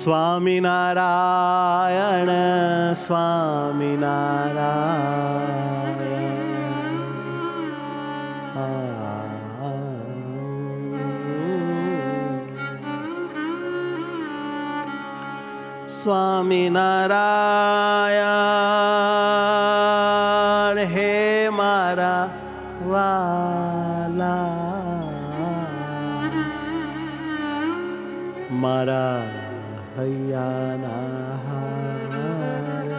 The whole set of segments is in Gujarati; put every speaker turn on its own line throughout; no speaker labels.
સ્વામિનારાયણ સ્વામિનારાયણ. સ્વામિનારાયણ હે મારા વાલા, મારા હૈયાના હારે.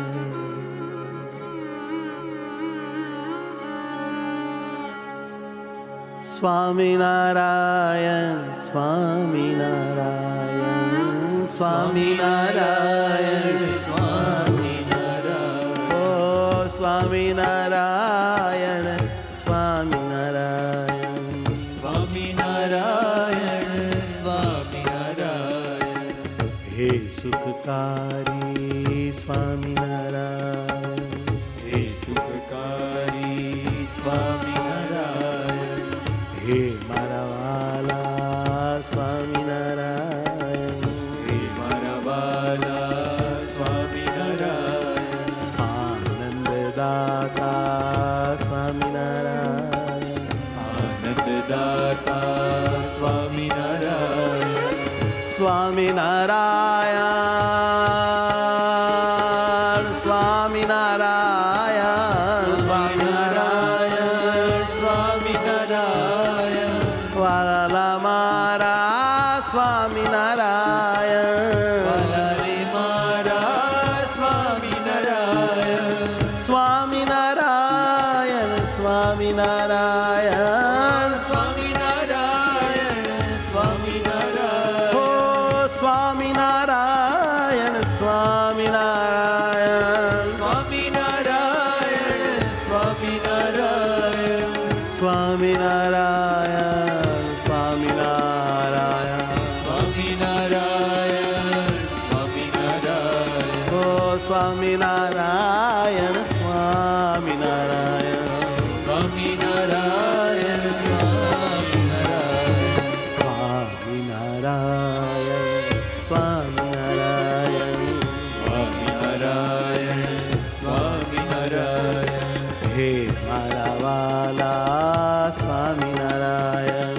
સ્વામિનારાયણ સ્વામિનારાયણ સ્વામિનારાયણ સ્વામિનારાયણ. ઓ સ્વામિનારાયણ સ્વામિનારાયણ
સ્વામિનારાયણ સ્વામિનારાયણ.
હે સુખકારી સ્વામિનારાયણ,
હે સુખકારી સ્વામિનારાયણ.
હે મારા વાલા સ્વામિનારાયણ,
હે મારા વાલા સ્વામિનારાયણ.
આનંદદાતા સ્વામિનારાયણ,
આનંદદાતા સ્વામિનારાયણ.
સ્વામિનારાયણ સ્વામિનારાયણ
સ્વામિનારાયણ સ્વામિનારાયણ.
વાલા મારા સ્વામિનારાયણ,
વાલા રે મારા સ્વામિનારાયણ.
સ્વામિનારાયણ સ્વામિનારાયણ.
સ્વામિનારાયણ સ્વામિનારાયણ.
ઓ સ્વામિનારાયણ સ્વામિનારાયણ.
સ્વામિનારાયણ સ્વામિનારાયણ.
સ્વામિનારાયણ સ્વામિનારાયણ.
સ્વામિનારાયણ સ્વામિનારાયણ.
ઓ સ્વામિનારાયણ સ્વામિનારાયણ.
સ્વામિનારાયણ સ્વામિનારાયણ.
સ્વામિનારાયણ સ્વામિનારાયણ.
સ્વામિનારાયણ સ્વામિનારાયણ.
હે મારા વાલા સ્વામિનારાયણ,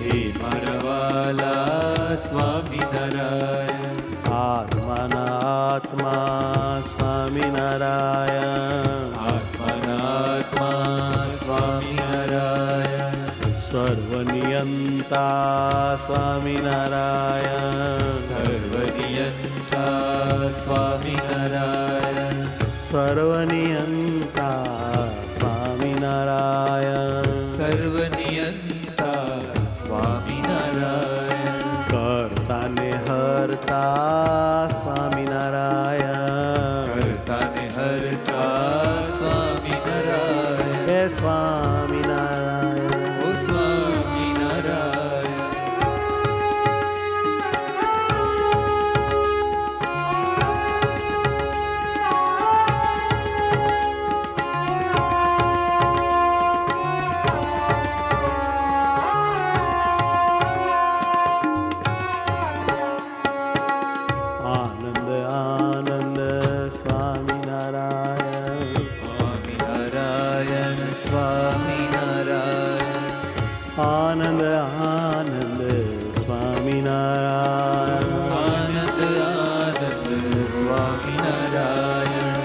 હે મારા વાલા સ્વામિનારાયણ.
આત્માના આત્મા સ્વામિનારાયણ,
આત્માના આત્મા સ્વામિનારાયણ.
સર્વનિયંતા સ્વામિનારાયણ,
સર્વનિયંતા સ્વામિનારાયણ.
સર્વનિયંતા સ્વામિનારાયણ.
સર્વનિયંતા સ્વામિનારાયણ.
કર્તાને હરતા સ્વામિનારાયણ,
કર્તાને હરતા સ્વામિનારાયણ.
હે સ્વામિનારાયણ.
ઓ સ્વામિનારાયણ.
આનંદ આનંદ સ્વામિનારાયણ,
સ્વામિનારાયણ સ્વામિનારાયણ.
આનંદ આનંદ સ્વામિનારાયણ.
આનંદ આનંદ સ્વામિનારાયણ.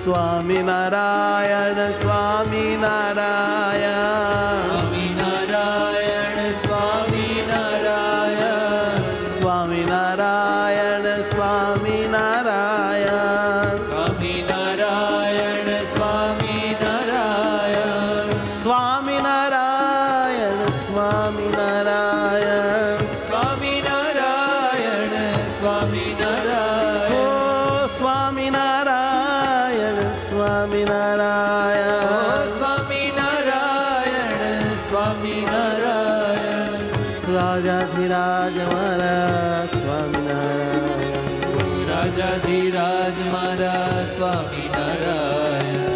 સ્વામિનારાયણ સ્વામિનારાયણ.
સ્વામિનારાયણ સ્વામિનારાયણ.
સ્વામિનારાયણ સ્વામિનારાયણ.
સ્વામિનારાયણ સ્વામિનારાયણ.
સ્વામિનારાયણ સ્વામિનારાયણ.
સ્વામિનારાયણ સ્વામિનારાયણ.
ઓ સ્વામિનારાયણ સ્વામિનારાયણ.
સ્વામિનારાયણ સ્વામિનારાયણ.
રાજાધિરાજ મારા સ્વામિનારાયણ,
રાજાધિરાજ મારા સ્વામિનારાયણ.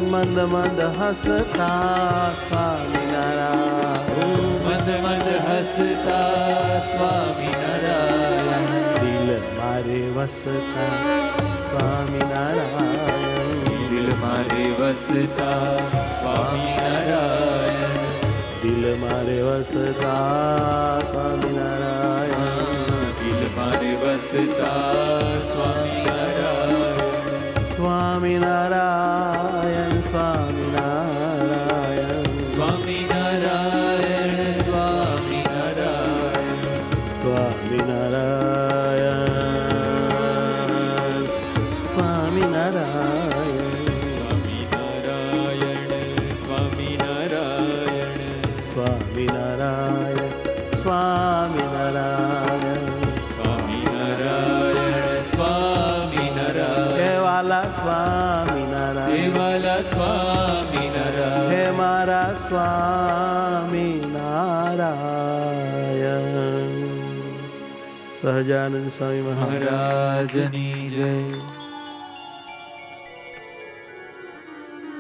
મંદ મંદ હસતા સ્વામિનારાયણ,
મંદ મંદ હસતા સ્વામિનારાયણ.
દિલ મારું મારે વસતા સ્વામિનારાયણ
દિલ મારે વસતા સ્વામિનારાયણ
દિલ મારે વસતા સ્વામિનારાયણ
દિલ મારે વસતા સ્વામિનારાયણ
સ્વામિનારાયણ સ્વામિનારાયણ
સ્વામિનારાયણ સ્વામિનારાયણ
સ્વામિનારાયણ સ્વામિનારાયણ
સ્વામિનારાયણ
સ્વામિનારાયણ
સ્વામિનારાયણ સ્વામિનારાયણ સ્વામિનારાયણ
હે વાલા સ્વામિનારાયણ
હે વાલા સ્વામિનારાયણ
હે મારા સ્વામિનારાયણ સહજાનંદ સ્વામી મહારાજ
મહારાજની જય